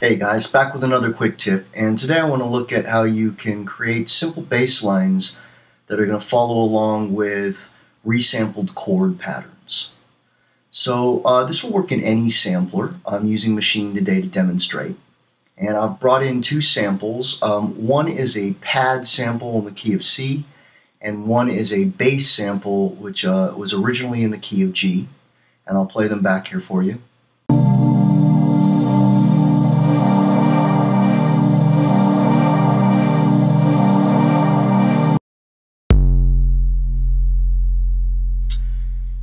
Hey guys, back with another quick tip, and today I want to look at how you can create simple bass lines that are going to follow along with resampled chord patterns. So this will work in any sampler. I'm using Maschine today to demonstrate, and I've brought in two samples. One is a pad sample in the key of C, and one is a bass sample which was originally in the key of G, and I'll play them back here for you.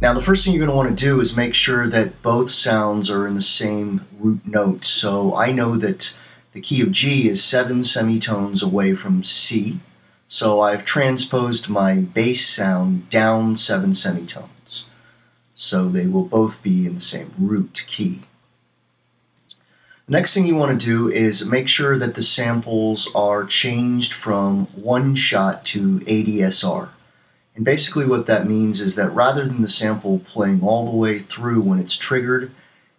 Now the first thing you're going to want to do is make sure that both sounds are in the same root note. So I know that the key of G is 7 semitones away from C, so I've transposed my bass sound down 7 semitones. So they will both be in the same root key. The next thing you want to do is make sure that the samples are changed from one shot to ADSR. And basically what that means is that rather than the sample playing all the way through when it's triggered,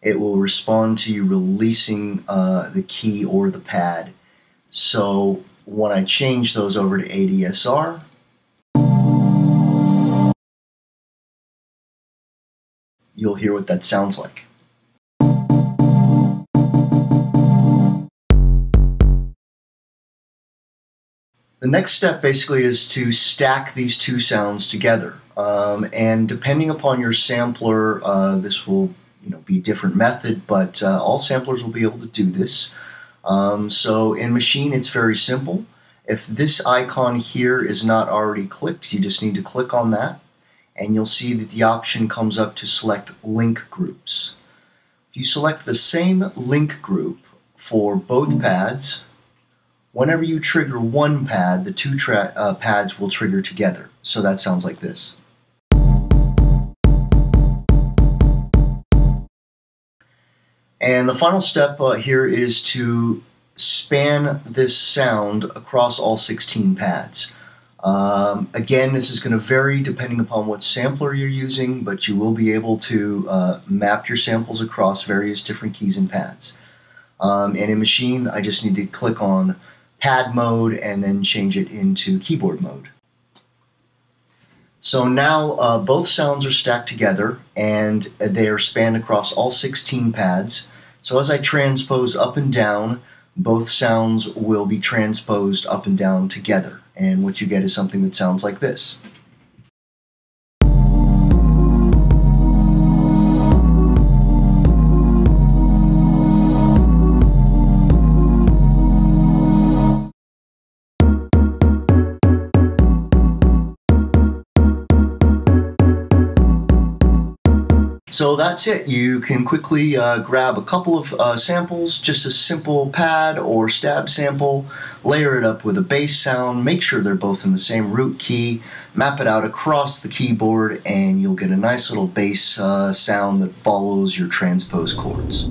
it will respond to you releasing the key or the pad. So when I change those over to ADSR, you'll hear what that sounds like. The next step basically is to stack these two sounds together, and depending upon your sampler, this will be a different method, but all samplers will be able to do this. So in Maschine it's very simple. If this icon here is not already clicked, you just need to click on that, and you'll see that the option comes up to select link groups. If you select the same link group for both pads, whenever you trigger one pad, the two pads will trigger together. So that sounds like this. And the final step here is to span this sound across all 16 pads. Again, this is going to vary depending upon what sampler you're using, but you will be able to map your samples across various different keys and pads. And in Maschine, I just need to click on pad mode and then change it into keyboard mode. So now both sounds are stacked together and they are spanned across all 16 pads. So as I transpose up and down, both sounds will be transposed up and down together, and what you get is something that sounds like this. So that's it. You can quickly grab a couple of samples, just a simple pad or stab sample, layer it up with a bass sound, make sure they're both in the same root key, map it out across the keyboard, and you'll get a nice little bass sound that follows your transposed chords.